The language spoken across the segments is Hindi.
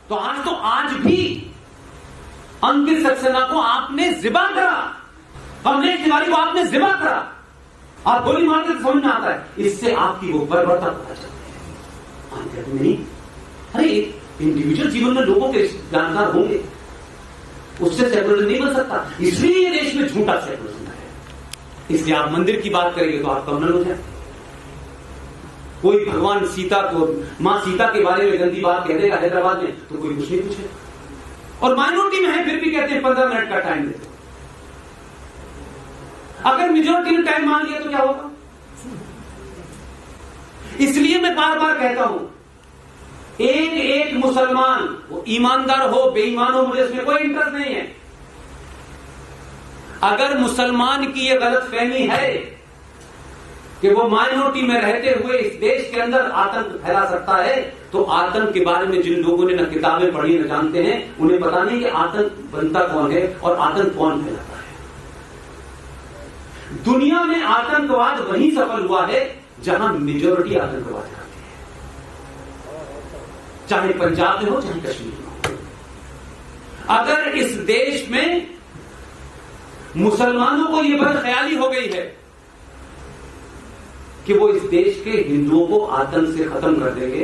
तो आज भी अंकित सक्सेना को आपने जिबा करा, कमलेश तिवारी को आपने जिबा करा, आप गोली मारते तो समझ में आता है। इससे आपकी वो बर्बरता पता चलती है। नहीं, अरे इंडिविजुअल जीवन में लोगों के जानकार होंगे, उससे सेकुलरिज्म नहीं बन सकता। इसलिए ये देश में झूठा सेकुलरिज्म है। इसलिए आप मंदिर की बात करेंगे तो आप कम्युनल हो जाए। कोई भगवान सीता को, मां सीता के बारे में गंदी बात कह देगा हैदराबाद में तो कोई कुछ नहीं पूछे, और माइनॉरिटी में है फिर भी कहते हैं 15 मिनट का टाइम देते। अगर मेजॉरिटी ने टाइम मांग लिया तो क्या होगा? इसलिए मैं बार बार कहता हूं, एक मुसलमान, वो ईमानदार हो बेईमान हो, मुझे इसमें कोई इंटरेस्ट नहीं है। अगर मुसलमान की यह गलतफहमी है कि वो माइनॉरिटी में रहते हुए इस देश के अंदर आतंक फैला सकता है, तो आतंक के बारे में जिन लोगों ने न किताबें पढ़ी न जानते हैं, उन्हें पता नहीं कि आतंक बनता कौन है और आतंक कौन फैलाता है। दुनिया में आतंकवाद वहीं सफल हुआ है जहां मेजॉरिटी आतंकवाद करती है, चाहे पंजाब में हो चाहे कश्मीर में हो। अगर इस देश में मुसलमानों को यह बदख्याली हो गई है कि वो इस देश के हिंदुओं को आतंक से खत्म कर देंगे,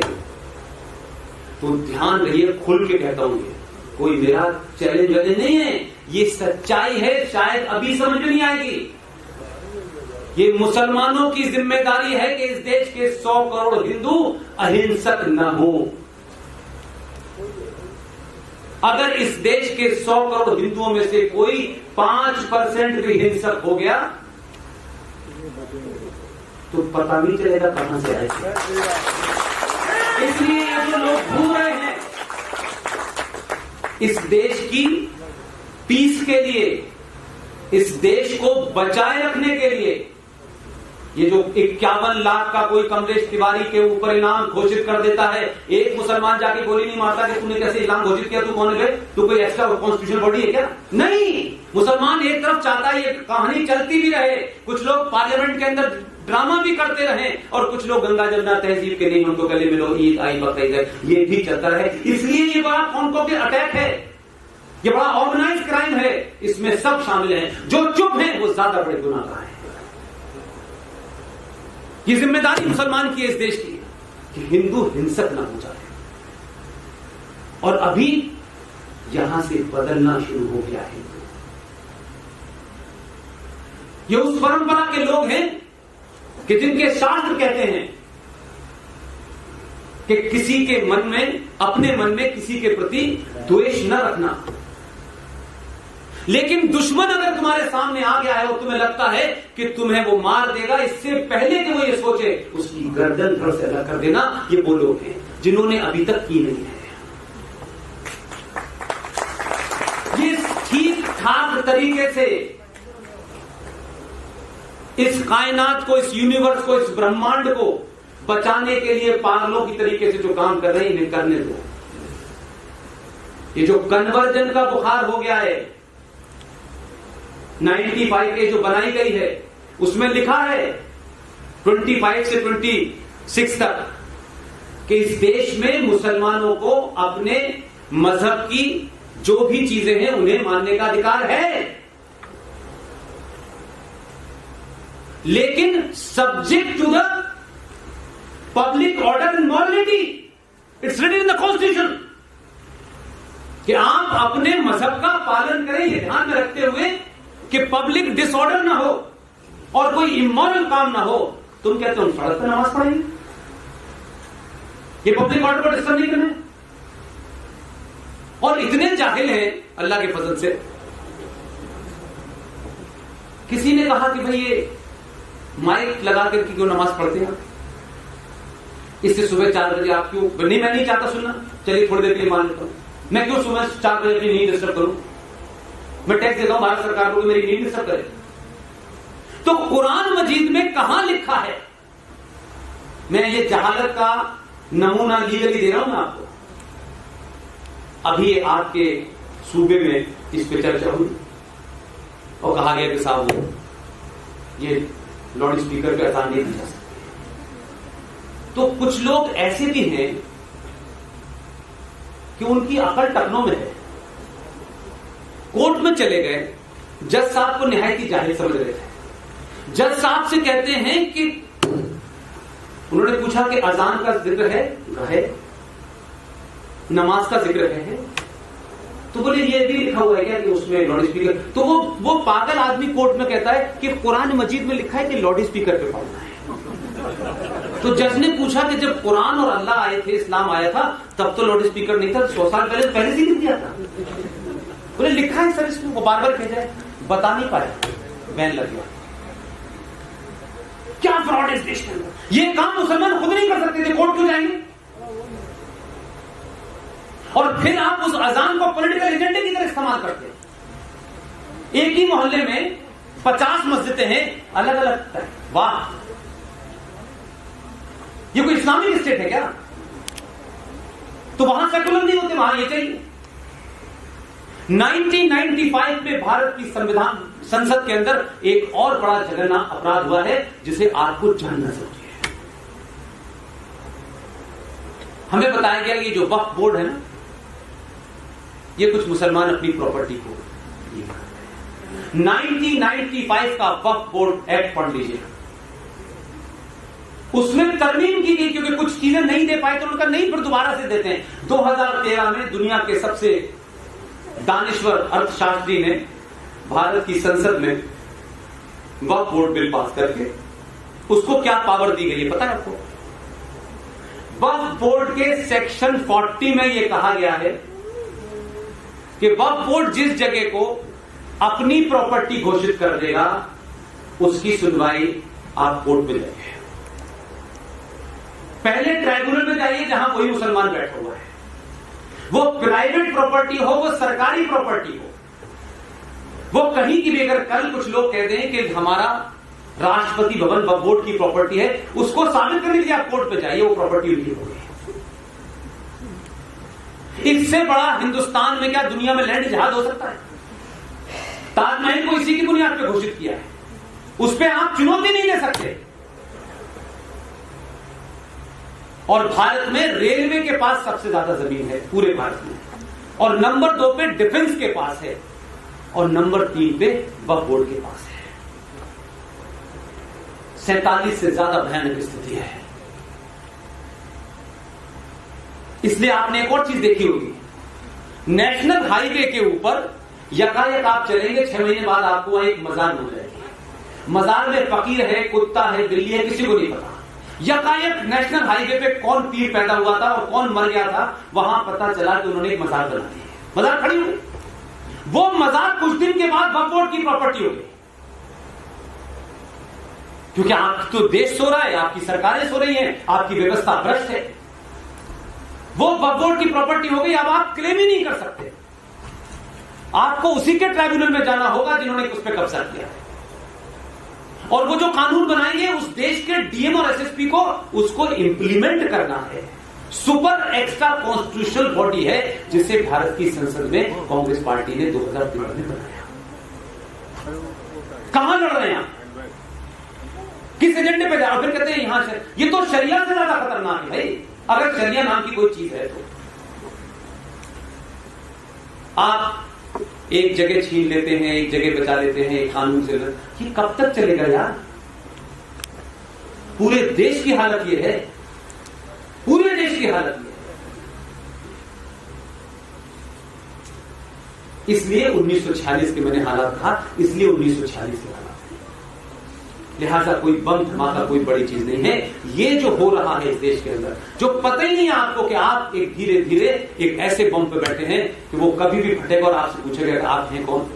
तो ध्यान रहिए, खुल के कहता हूं, ये कोई मेरा चैलेंज वैलेंज नहीं है, ये सच्चाई है। शायद अभी समझ में नहीं आएगी। ये मुसलमानों की जिम्मेदारी है कि इस देश के 100 करोड़ हिंदू अहिंसक न हो। अगर इस देश के 100 करोड़ हिंदुओं में से कोई 5% भी हिंसक हो गया तो पता नहीं चलेगा कहां से आए। इसलिए ये जो लोग भूल रहे हैं, इस देश की पीस के लिए, इस देश को बचाए रखने के लिए, ये जो 51 लाख का कोई कमलेश तिवारी के ऊपर इनाम घोषित कर देता है, एक मुसलमान जाके गोली नहीं मारता कि तूने कैसे इनाम घोषित किया, तू कौन है, तू कोई एक्स्ट्रा कॉन्स्टिट्यूशनल बॉडी है क्या? नहीं, मुसलमान एक तरफ चाहता है ये कहानी चलती भी रहे, कुछ लोग पार्लियामेंट के अंदर ड्रामा भी करते रहे, और कुछ लोग गंगा जमुना तहजीब के नहीं उनको गले मिलो, ईद आई बकरीद है, ये भी चलता रहे। इसलिए ये बड़ा कौन के अटैक है, ये बड़ा ऑर्गेनाइज क्राइम है, इसमें सब शामिल हैं। जो चुप हैं वो ज्यादा बड़े गुनाहगार हैं। ये जिम्मेदारी मुसलमान की है इस देश की कि हिंदू हिंसक ना हो जाए, और अभी यहां से बदलना शुरू हो गया है। ये उस परंपरा के लोग हैं कि जिनके शास्त्र कहते हैं कि किसी के मन में, अपने मन में किसी के प्रति द्वेष न रखना, लेकिन दुश्मन अगर तुम्हारे सामने आ गया है और तुम्हें लगता है कि तुम्हें वो मार देगा, इससे पहले कि वो ये सोचे उसकी गर्दन धड़ से अलग कर देना। ये वो लोग हैं जिन्होंने अभी तक की नहीं है। ये ठीक ठाक तरीके से इस कायनात को, इस यूनिवर्स को, इस ब्रह्मांड को बचाने के लिए पागलों की तरीके से जो काम कर रहे हैं, इन्हें करने दो। ये जो कन्वर्जन का बुखार हो गया है, 95 के जो बनाई गई है, उसमें लिखा है 25 से 26 तक कि इस देश में मुसलमानों को अपने मजहब की जो भी चीजें हैं उन्हें मानने का अधिकार है, लेकिन subject to the public order and morality. It's written in the constitution कि आप अपने मजहब का पालन करें, ये ध्यान में रखते हुए कि पब्लिक डिसऑर्डर ना हो और कोई इमोरल काम ना हो। तुम कहते हो सड़क पर नमाज पढ़ेंगे, ये पब्लिक ऑर्डर को डिस्टर्ब नहीं करना। और इतने जाहिल हैं अल्लाह के फजल से, किसी ने कहा कि भाई ये माइक लगा करके क्यों नमाज पढ़ते हैं, इससे सुबह 4 बजे आप क्यों, नहीं मैं नहीं चाहता सुनना, चलिए थोड़ी देर के लिए मान लेता हूं, मैं क्यों सुबह 4 बजे अपनी नींद डिस्टर्ब करूं, मैं टैक्स देता हूं भारत सरकार को, मेरी नींद डिस्टर्ब करे। तो कुरान मजीद में कहां लिखा है, मैं ये जहालत का नमूना लीगली दे रहा हूं ना आपको। अभी आपके सूबे में इस पे चर्चा हुई और कहा गया कि साहब वो ये लाउड स्पीकर पे आसान नहीं जा सकते। तो कुछ लोग ऐसे भी हैं कि उनकी अकल टकनों में है। कोर्ट में चले गए, जज साहब को निहायती जाहिल समझ रहे थे। जज साहब से कहते हैं कि उन्होंने पूछा कि अजान का जिक्र है, नमाज का जिक्र है, तो बोले ये भी लिखा हुआ है क्या कि उसमें लाउड स्पीकर? तो वो पागल आदमी कोर्ट में कहता है कि कुरान मजीद में लिखा है कि लाउड स्पीकर पे पढ़ना है। तो जज ने पूछा कि जब कुरान और अल्लाह आए थे, इस्लाम आया था, तब तो लाउड स्पीकर नहीं था, 100 साल पहले से लिख दिया था। बोले लिखा है सर इसमें, वो बार बार भेजा है, बता नहीं पाया, बैन लग गया। क्या फ्रॉड है इस देश के अंदर? ये काम मुसलमान खुद नहीं कर सकते थे, कोर्ट क्यों जाएंगे? और फिर आप उस अजान को पॉलिटिकल एजेंडे की तरह इस्तेमाल करते हैं। एक ही मोहल्ले में 50 मस्जिदें हैं अलग अलग। वाह, ये कोई इस्लामिक स्टेट है क्या? तो वहां सेकुलर नहीं होते, वहां ये चाहिए। 1995 में भारत की संसद के अंदर एक और बड़ा जघन्य अपराध हुआ है जिसे आपको जानना जरूरी है। हमें बताया गया ये जो वक्फ बोर्ड है ना, ये कुछ मुसलमान अपनी प्रॉपर्टी को 1995 का वक्फ बोर्ड एक्ट पढ़ लीजिए, उसमें तरमीम की गई क्योंकि कुछ चीजें नहीं दे पाए तो उनका नहीं, फिर दोबारा से देते हैं। 2013 में दुनिया के सबसे दानिश्वर अर्थशास्त्री ने भारत की संसद में वक्फ बोर्ड बिल पास करके उसको क्या पावर दी गई है पता है आपको? वक्फ बोर्ड के सेक्शन 40 में यह कहा गया है कि वक्फ बोर्ड जिस जगह को अपनी प्रॉपर्टी घोषित कर देगा उसकी सुनवाई आप कोर्ट में जाइए। पहले ट्राइब्यूनल में जाइए जहां कोई मुसलमान बैठा हुआ है, वो प्राइवेट प्रॉपर्टी हो, वो सरकारी प्रॉपर्टी हो, वो कहीं की भी। अगर कल कुछ लोग कह दें कि हमारा राष्ट्रपति भवन वक्फ बोर्ड की प्रॉपर्टी है, उसको साबित करने के लिए आप कोर्ट पे जाइए, वो प्रॉपर्टी उनकी हो गई। इससे बड़ा हिंदुस्तान में क्या दुनिया में लैंड जहाज हो सकता है? ताजमहल को इसी की बुनियाद पे घोषित किया है, उस पर आप चुनौती नहीं दे सकते। और भारत में रेलवे के पास सबसे ज्यादा जमीन है पूरे भारत में, और नंबर 2 पे डिफेंस के पास है, और नंबर 3 पे वक्फ बोर्ड के पास है। 47 से ज्यादा भयानक स्थिति है। इसलिए आपने एक और चीज देखी होगी, नेशनल हाईवे के ऊपर यकायक आप चलेंगे, 6 महीने बाद आपको वहां एक मजार मिल जाएगी। मजार में फकीर है, कुत्ता है, बिल्ली है, किसी को नहीं पता। यकायक नेशनल हाईवे पे कौन पीर पैदा हुआ था और कौन मर गया था, वहां पता चला कि उन्होंने एक मजार बना दी। मजार खड़ी हुई, वो मजार कुछ दिन के बाद वक्फ बोर्ड की प्रॉपर्टी हो गई, क्योंकि आप तो देश सो रहा है, आपकी सरकारें सो रही हैं, आपकी व्यवस्था भ्रष्ट है। वो वक्फ बोर्ड की प्रॉपर्टी हो गई, अब आप क्लेम ही नहीं कर सकते। आपको उसी के ट्राइब्यूनल में जाना होगा जिन्होंने उस पर कब्जा किया है, और वो जो कानून बनाएंगे उस देश के डीएम और एसएसपी को उसको इंप्लीमेंट करना है। सुपर एक्स्ट्रा कॉन्स्टिट्यूशनल बॉडी है जिसे भारत की संसद में कांग्रेस पार्टी ने 2013 में बनाया। कहां लड़ रहे हैं आप? किस एजेंडे पे जा रहे हो? फिर कहते हैं यहां से, ये तो शरिया से ज्यादा खतरनाक है भाई। अगर शरिया नाम की कोई चीज है तो आप एक जगह छीन लेते हैं, एक जगह बचा लेते हैं, एक कानून से। ये कब तक चलेगा यार? पूरे देश की हालत ये है, पूरे देश की हालत ये है। इसलिए 1946 के मैंने हालात कहा, इसलिए 1946 के हालात। लिहाजा कोई बम धमाका कोई बड़ी चीज नहीं है। ये जो हो रहा है इस देश के अंदर, जो पता ही नहीं है आपको कि आप एक धीरे धीरे एक ऐसे बम पे बैठे हैं कि वो कभी भी फटेगा और आपसे पूछेगा कि आप हैं कौन।